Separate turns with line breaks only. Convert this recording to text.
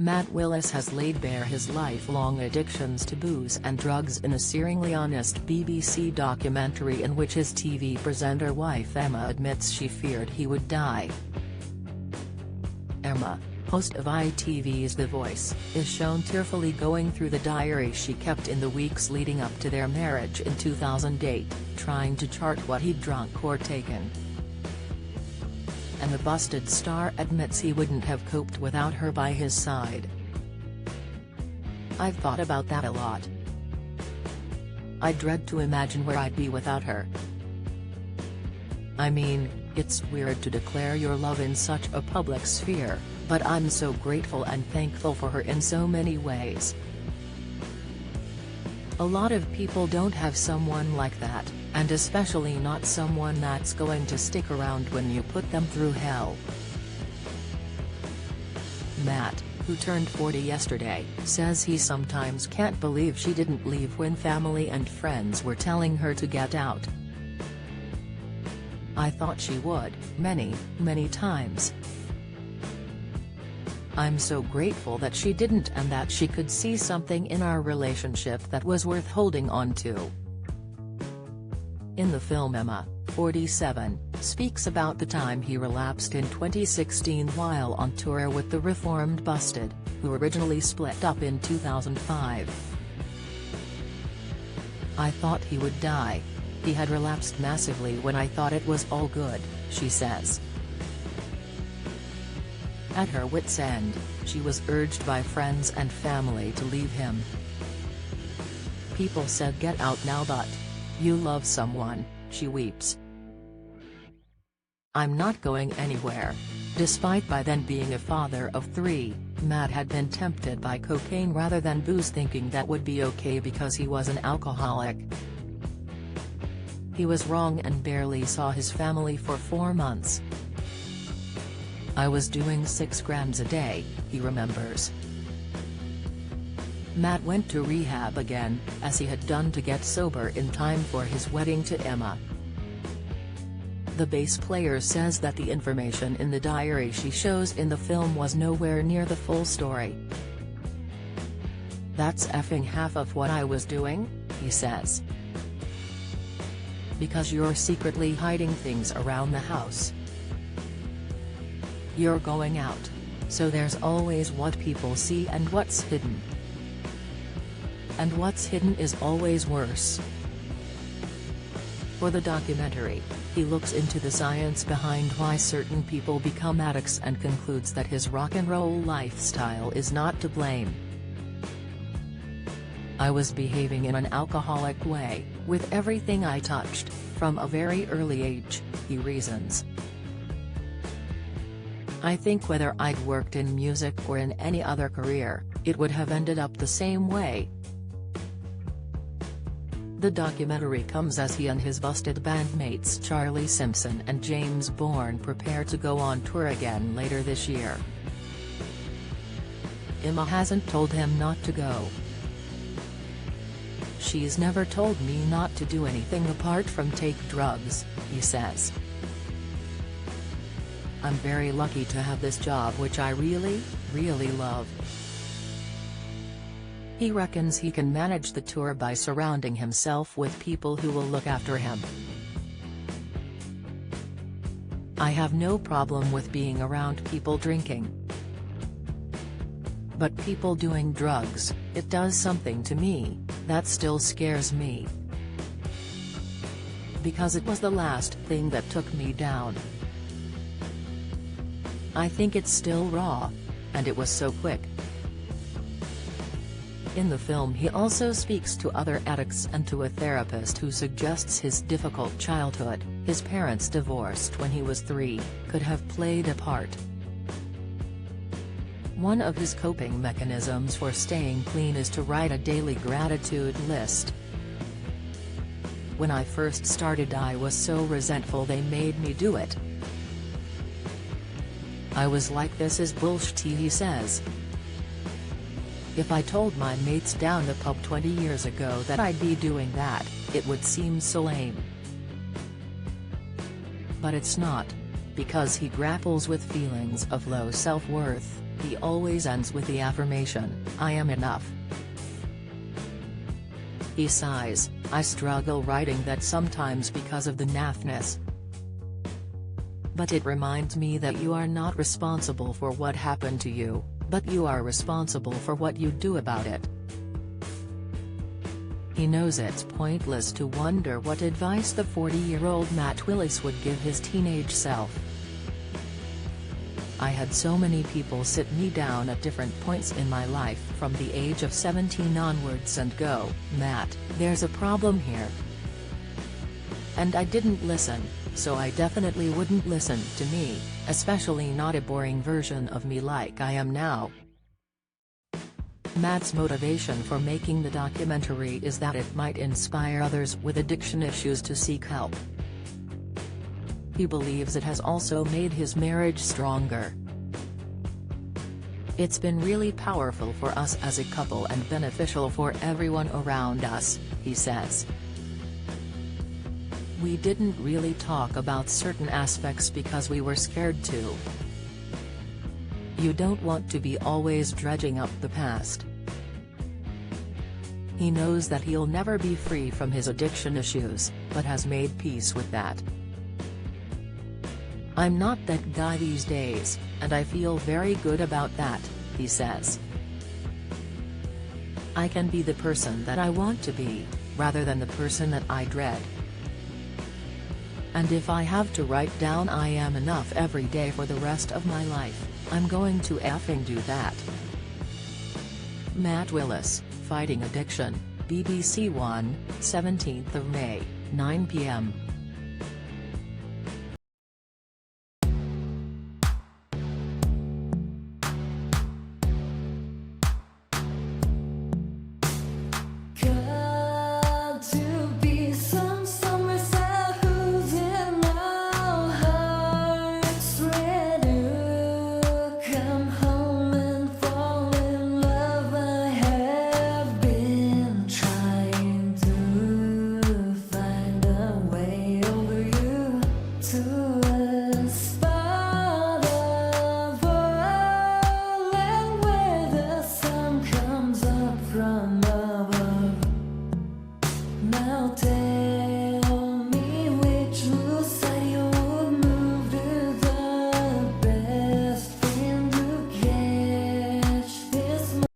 Matt Willis has laid bare his lifelong addictions to booze and drugs in a searingly honest BBC documentary in which his TV presenter wife Emma admits she feared he would die. Emma, host of ITV's The Voice, is shown tearfully going through the diary she kept in the weeks leading up to their marriage in 2008, trying to chart what he'd drunk or taken. And the busted star admits he wouldn't have coped without her by his side. "I've thought about that a lot. I dread to imagine where I'd be without her. I mean, it's weird to declare your love in such a public sphere, but I'm so grateful and thankful for her in so many ways. A lot of people don't have someone like that, and especially not someone that's going to stick around when you put them through hell." Matt, who turned 40 yesterday, says he sometimes can't believe she didn't leave when family and friends were telling her to get out. "I thought she would, many times. I'm so grateful that she didn't and that she could see something in our relationship that was worth holding on to." In the film, Emma, 47, speaks about the time he relapsed in 2016 while on tour with the reformed Busted, who originally split up in 2005. "I thought he would die. He had relapsed massively when I thought it was all good," she says. At her wit's end, she was urged by friends and family to leave him. "People said get out now, but you love someone," she weeps. "I'm not going anywhere." Despite by then being a father of 3, Matt had been tempted by cocaine rather than booze, thinking that would be okay because he was an alcoholic. He was wrong and barely saw his family for 4 months. "I was doing 6 grams a day," he remembers. Matt went to rehab again, as he had done to get sober in time for his wedding to Emma. The bass player says that the information in the diary she shows in the film was nowhere near the full story. "That's effing half of what I was doing," he says. "Because you're secretly hiding things around the house. You're going out. So there's always what people see and what's hidden. And what's hidden is always worse." For the documentary, he looks into the science behind why certain people become addicts and concludes that his rock and roll lifestyle is not to blame. "I was behaving in an alcoholic way, with everything I touched, from a very early age," he reasons. "I think whether I'd worked in music or in any other career, it would have ended up the same way." The documentary comes as he and his Busted bandmates Charlie Simpson and James Bourne prepare to go on tour again later this year. Emma hasn't told him not to go. "She's never told me not to do anything apart from take drugs," he says. "I'm very lucky to have this job which I really love." He reckons he can manage the tour by surrounding himself with people who will look after him. "I have no problem with being around people drinking. But people doing drugs, it does something to me, that still scares me. Because it was the last thing that took me down. I think it's still raw. And it was so quick." In the film, he also speaks to other addicts and to a therapist who suggests his difficult childhood, his parents divorced when he was 3, could have played a part. One of his coping mechanisms for staying clean is to write a daily gratitude list. "When I first started, I was so resentful they made me do it. I was like, this is bullshit," he says. "If I told my mates down the pub 20 years ago that I'd be doing that, it would seem so lame. But it's not, because he grapples with feelings of low self-worth, He always ends with the affirmation, "I am enough." He sighs, "I struggle writing that sometimes because of the naffness. But it reminds me that you are not responsible for what happened to you, but you are responsible for what you do about it." He knows it's pointless to wonder what advice the 40-year-old Matt Willis would give his teenage self. "I had so many people sit me down at different points in my life from the age of 17 onwards and go, 'Matt, there's a problem here.' And I didn't listen, so I definitely wouldn't listen to me, especially not a boring version of me like I am now." Matt's motivation for making the documentary is that it might inspire others with addiction issues to seek help. He believes it has also made his marriage stronger. "It's been really powerful for us as a couple and beneficial for everyone around us," he says. "We didn't really talk about certain aspects because we were scared to. You don't want to be always dredging up the past." He knows that he'll never be free from his addiction issues, but has made peace with that. "I'm not that guy these days, and I feel very good about that," he says. "I can be the person that I want to be, rather than the person that I dread. And if I have to write down 'I am enough' every day for the rest of my life, I'm going to effing do that." Matt Willis, fighting addiction, BBC One, 17th of May, 9 p.m.
Got to be somewhere sad who's in our hearts, ready to come home and fall in love. I have been trying to find a way over you to a spot of oil, and where the sun comes up from above.